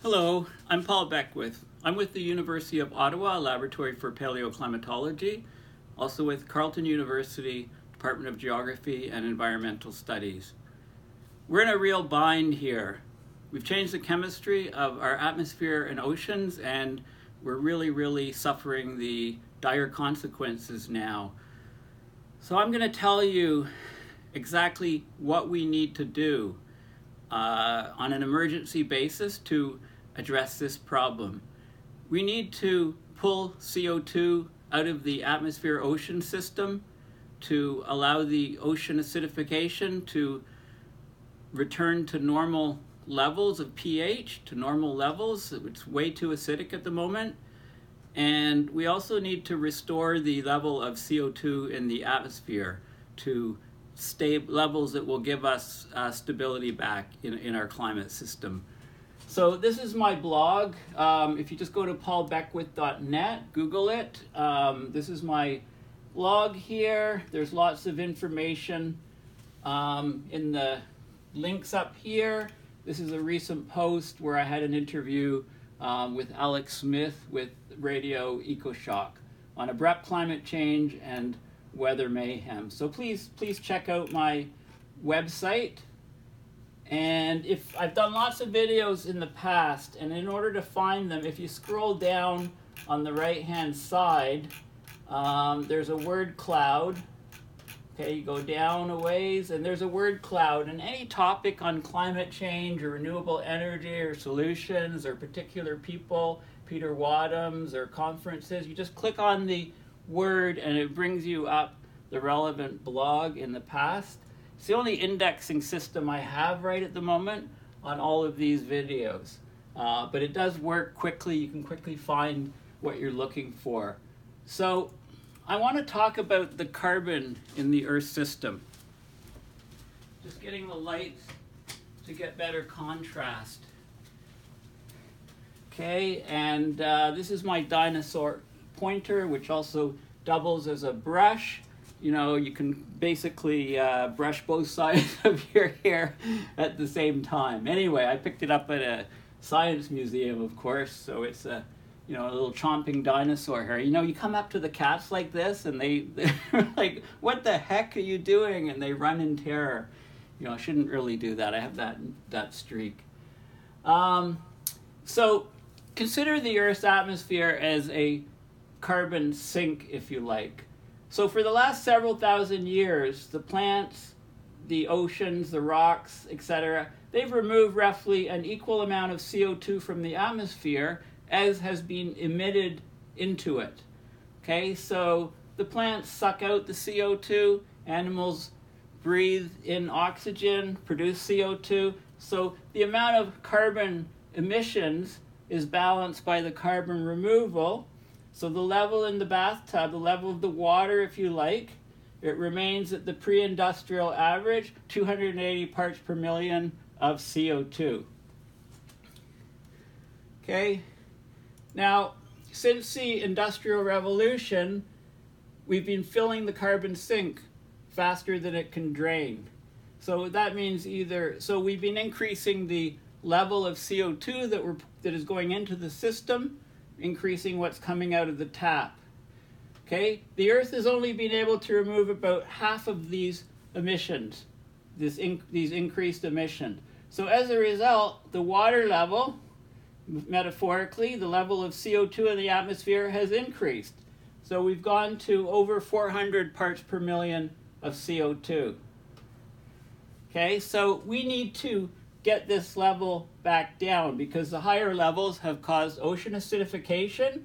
Hello, I'm Paul Beckwith. I'm with the University of Ottawa Laboratory for Paleoclimatology, also with Carleton University Department of Geography and Environmental Studies. We're in a real bind here. We've changed the chemistry of our atmosphere and oceans, and we're really suffering the dire consequences now. So I'm going to tell you exactly what we need to do on an emergency basis to address this problem. We need to pull CO2 out of the atmosphere-ocean system to allow the ocean acidification to return to normal levels of pH, to normal levels. It's way too acidic at the moment. And we also need to restore the level of CO2 in the atmosphere to stable levels that will give us stability back in our climate system. So this is my blog. If you just go to paulbeckwith.net, Google it. This is my blog here. There's lots of information in the links up here. This is a recent post where I had an interview with Alex Smith with Radio EcoShock on abrupt climate change and weather mayhem. So please check out my website. And if I've done lots of videos in the past, and in order to find them, if you scroll down on the right hand side, there's a word cloud. Okay, you go down a ways and there's a word cloud, and any topic on climate change or renewable energy or solutions or particular people, Peter Wadhams or conferences, you just click on the word and it brings you up the relevant blog in the past. It's the only indexing system I have right at the moment on all of these videos. But it does work quickly. You can quickly find what you're looking for. So I want to talk about the carbon in the Earth system. Just getting the lights to get better contrast. Okay, and this is my dinosaur pointer, which also doubles as a brush. You know, you can basically brush both sides of your hair at the same time. Anyway, I picked it up at a science museum, of course, so it's a little chomping dinosaur hair. You know, you come up to the cats like this, and they're like, "What the heck are you doing?" And they run in terror. You know, I shouldn't really do that. I have that streak. So consider the Earth's atmosphere as a carbon sink, if you like. So for the last several thousand years, the plants, the oceans, the rocks, etc., they've removed roughly an equal amount of CO2 from the atmosphere as has been emitted into it. Okay, so the plants suck out the CO2, animals breathe in oxygen, produce CO2. So the amount of carbon emissions is balanced by the carbon removal. So the level in the bathtub, the level of the water, if you like, it remains at the pre-industrial average, 280 parts per million of CO2. Okay? Now, since the Industrial Revolution, we've been filling the carbon sink faster than it can drain. So that means so we've been increasing the level of CO2 that is going into the system, increasing what's coming out of the tap. Okay, the Earth has only been able to remove about half of these emissions, these increased emissions. So as a result, the water level, metaphorically, the level of CO2 in the atmosphere has increased. So we've gone to over 400 parts per million of CO2. Okay, so we need to get this level back down because the higher levels have caused ocean acidification,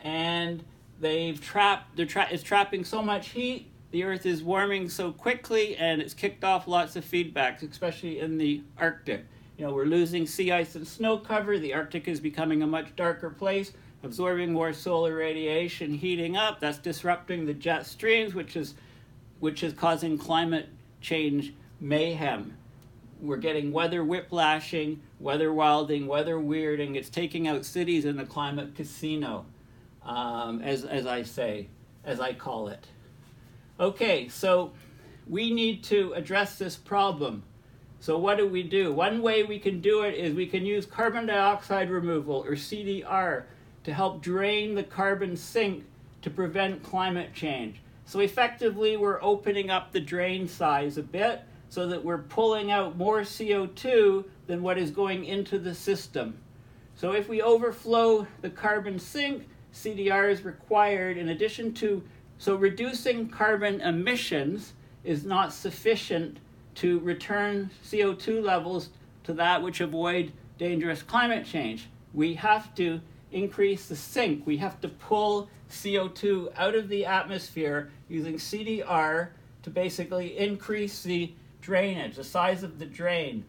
and it's trapping so much heat. The Earth is warming so quickly, and it's kicked off lots of feedbacks, especially in the Arctic. You know, we're losing sea ice and snow cover. The Arctic is becoming a much darker place, absorbing more solar radiation, heating up. That's disrupting the jet streams, which is causing climate change mayhem. We're getting weather whiplashing, weather wilding, weather weirding. It's taking out cities in the climate casino, as I call it. Okay, so we need to address this problem. So what do? One way we can do it is we can use carbon dioxide removal, or CDR, to help drain the carbon sink to prevent climate change. So effectively, we're opening up the drain size a bit so that we're pulling out more CO2 than what is going into the system. So if we overflow the carbon sink, CDR is required in addition to, so reducing carbon emissions is not sufficient to return CO2 levels to that which avoid dangerous climate change. We have to increase the sink. We have to pull CO2 out of the atmosphere using CDR to basically increase the drainage, the size of the drain,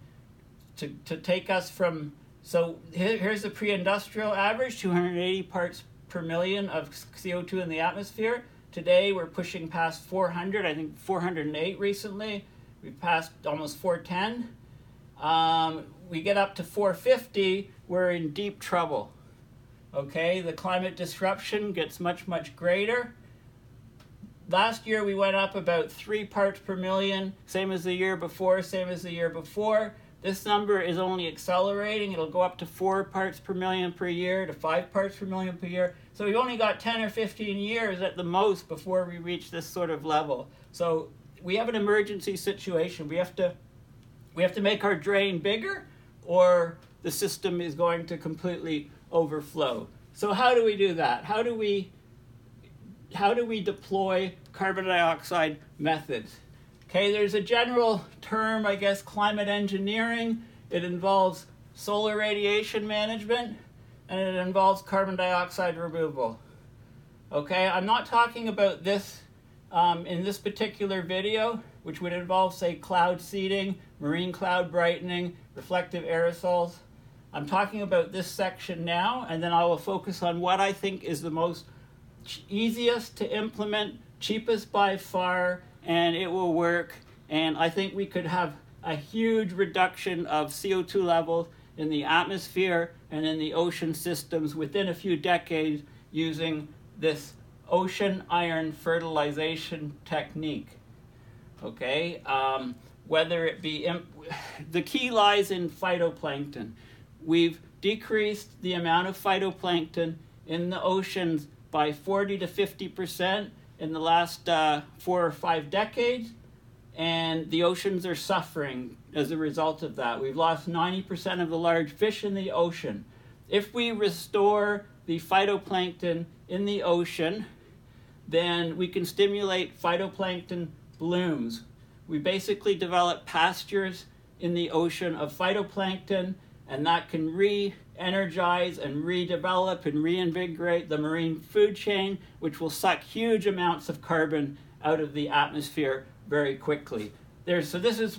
to take us from, so here's the pre-industrial average, 280 parts per million of CO2 in the atmosphere. Today we're pushing past 400, I think 408 recently. We've passed almost 410. We get up to 450, we're in deep trouble. Okay, the climate disruption gets much, much greater. Last year we went up about 3 parts per million, same as the year before, same as the year before. This number is only accelerating. It'll go up to 4 parts per million per year, to 5 parts per million per year. So we've only got 10 or 15 years at the most before we reach this sort of level. So we have an emergency situation. We have to make our drain bigger, or the system is going to completely overflow. So how do we do that? How do we deploy carbon dioxide methods? Okay, there's a general term, I guess, climate engineering. It involves solar radiation management, and it involves carbon dioxide removal. Okay, I'm not talking about this in this particular video, which would involve, say, cloud seeding, marine cloud brightening, reflective aerosols. I'm talking about this section now, and then I will focus on what I think is the most easiest to implement, cheapest by far, and it will work. And I think we could have a huge reduction of CO2 levels in the atmosphere and in the ocean systems within a few decades using this ocean iron fertilization technique. Okay, whether it be, the key lies in phytoplankton. We've decreased the amount of phytoplankton in the oceans by 40 to 50% in the last 4 or 5 decades, and the oceans are suffering as a result of that. We've lost 90% of the large fish in the ocean. If we restore the phytoplankton in the ocean, then we can stimulate phytoplankton blooms. We basically develop pastures in the ocean of phytoplankton, and that can re-energize and redevelop and reinvigorate the marine food chain, which will suck huge amounts of carbon out of the atmosphere very quickly. So this is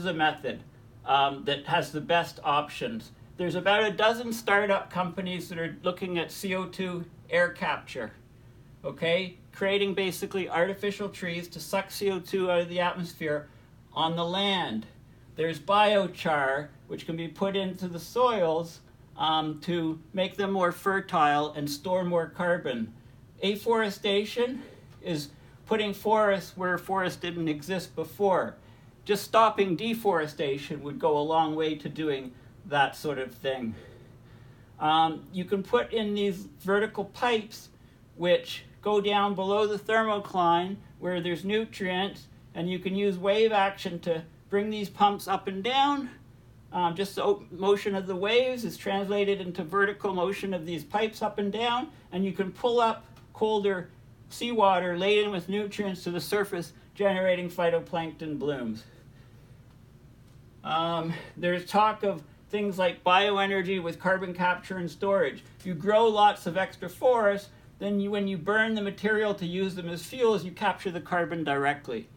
a method that has the best options. There's about a dozen startup companies that are looking at CO2 air capture, okay? Creating basically artificial trees to suck CO2 out of the atmosphere on the land. There's biochar, which can be put into the soils to make them more fertile and store more carbon. Afforestation is putting forests where forests didn't exist before. Just stopping deforestation would go a long way to doing that sort of thing. You can put in these vertical pipes which go down below the thermocline where there's nutrients, and you can use wave action to bring these pumps up and down. Just the motion of the waves is translated into vertical motion of these pipes up and down, and you can pull up colder seawater laden with nutrients to the surface, generating phytoplankton blooms. There's talk of things like bioenergy with carbon capture and storage. You grow lots of extra forests, then when you burn the material to use them as fuels, you capture the carbon directly.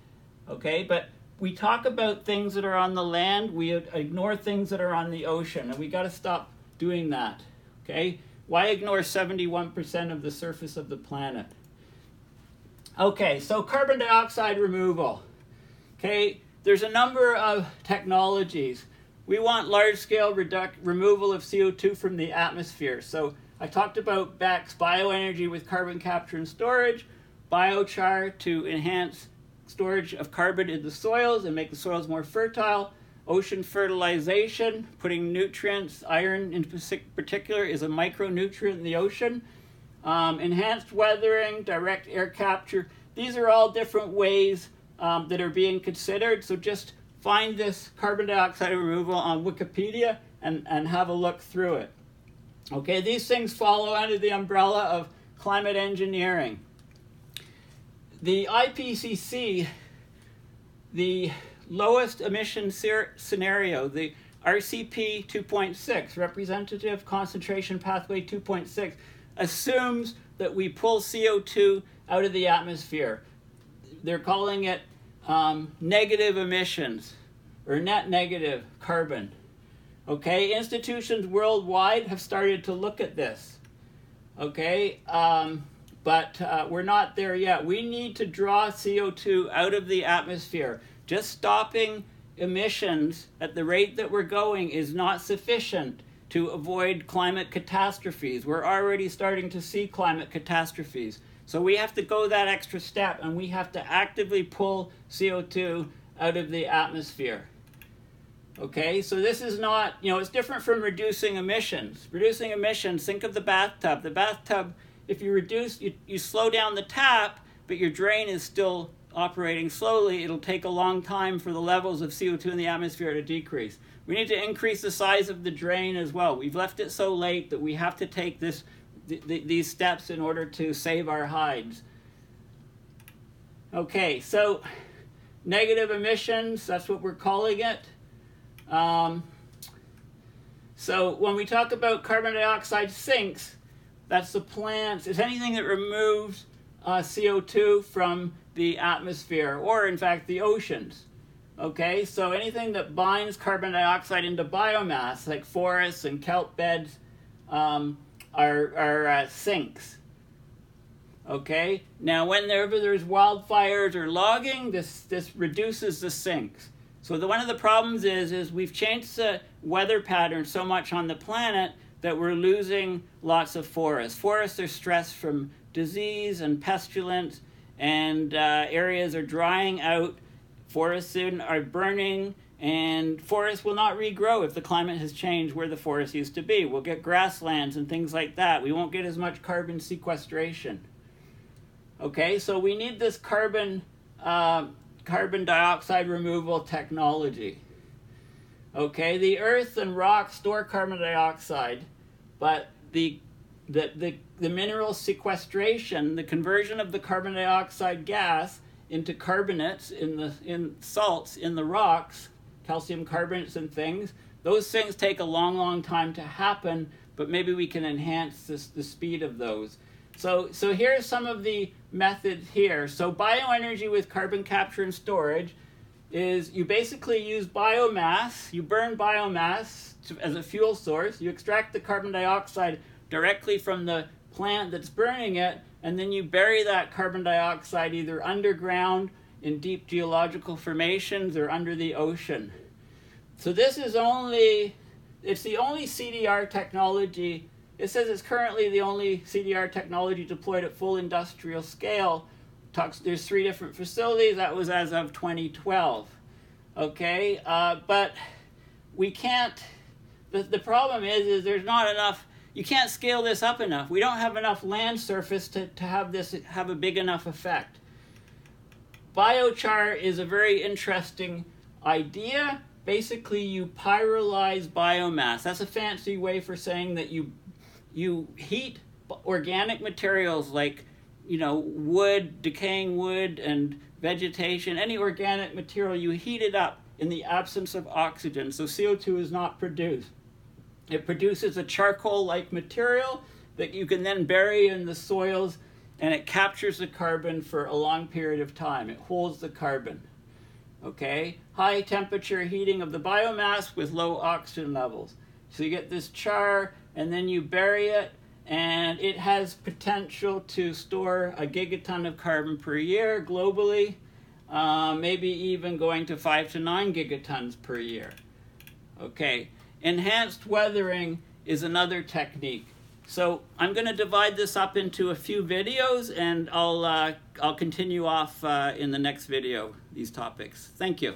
Okay, but we talk about things that are on the land, we ignore things that are on the ocean, and we got to stop doing that. Okay, why ignore 71% of the surface of the planet? Okay, so carbon dioxide removal. Okay, there's a number of technologies. We want large-scale removal of CO2 from the atmosphere. So I talked about BECCS, bioenergy with carbon capture and storage, biochar to enhance storage of carbon in the soils and make the soils more fertile, Ocean fertilization, putting nutrients, iron in particular, is a micronutrient in the ocean. Enhanced weathering, direct air capture. These are all different ways that are being considered. So just find this carbon dioxide removal on Wikipedia and have a look through it. Okay, these things follow under the umbrella of climate engineering. The IPCC, the lowest emission scenario, the RCP 2.6, Representative Concentration Pathway 2.6, assumes that we pull CO2 out of the atmosphere. They're calling it negative emissions, or net negative carbon. Okay, institutions worldwide have started to look at this. Okay, but we're not there yet. We need to draw CO2 out of the atmosphere. Just stopping emissions at the rate that we're going is not sufficient to avoid climate catastrophes. We're already starting to see climate catastrophes. So we have to go that extra step, and we have to actively pull CO2 out of the atmosphere. Okay, so this is not, it's different from reducing emissions. Reducing emissions, think of the bathtub. The bathtub, if you reduce, you slow down the tap, but your drain is still operating slowly. It'll take a long time for the levels of CO2 in the atmosphere to decrease. We need to increase the size of the drain as well. We've left it so late that we have to take these steps in order to save our hides. Okay, so negative emissions, that's what we're calling it. So when we talk about carbon dioxide sinks, that's the plants, it's anything that removes CO2 from the atmosphere, or in fact the oceans. Okay, so anything that binds carbon dioxide into biomass, like forests and kelp beds, are sinks. Okay, now whenever there's wildfires or logging, this reduces the sinks. So one of the problems is we've changed the weather pattern so much on the planet that we're losing lots of forests. Forests are stressed from disease and pestilence, and areas are drying out. Forests soon are burning, and forests will not regrow if the climate has changed where the forest used to be. We'll get grasslands and things like that. We won't get as much carbon sequestration. Okay, so we need this carbon dioxide removal technology. Okay, the earth and rock store carbon dioxide, but the mineral sequestration, the conversion of the carbon dioxide gas into carbonates in salts in the rocks, calcium carbonates and things, those things take a long time to happen, but maybe we can enhance the speed of those. So here's some of the methods here. So bioenergy with carbon capture and storage is you basically use biomass, you burn biomass as a fuel source, you extract the carbon dioxide directly from the plant that's burning it, and then you bury that carbon dioxide either underground in deep geological formations or under the ocean. So this is it's the only CDR technology. It says it's currently the only CDR technology deployed at full industrial scale. There's 3 different facilities. That was as of 2012. Okay, but we can't, the problem is there's not enough, you can't scale this up enough. We don't have enough land surface to have this have a big enough effect. Biochar is a very interesting idea. Basically, you pyrolyze biomass. That's a fancy way for saying that you heat organic materials like, wood, decaying wood, and vegetation, any organic material, you heat it up in the absence of oxygen, so CO2 is not produced. It produces a charcoal-like material that you can then bury in the soils, and it captures the carbon for a long period of time. It holds the carbon. Okay? High temperature heating of the biomass with low oxygen levels. So you get this char, and then you bury it, and it has potential to store a gigaton of carbon per year globally, maybe even going to 5 to 9 gigatons per year. Okay, enhanced weathering is another technique. So I'm going to divide this up into a few videos, and I'll continue off in the next video these topics. Thank you.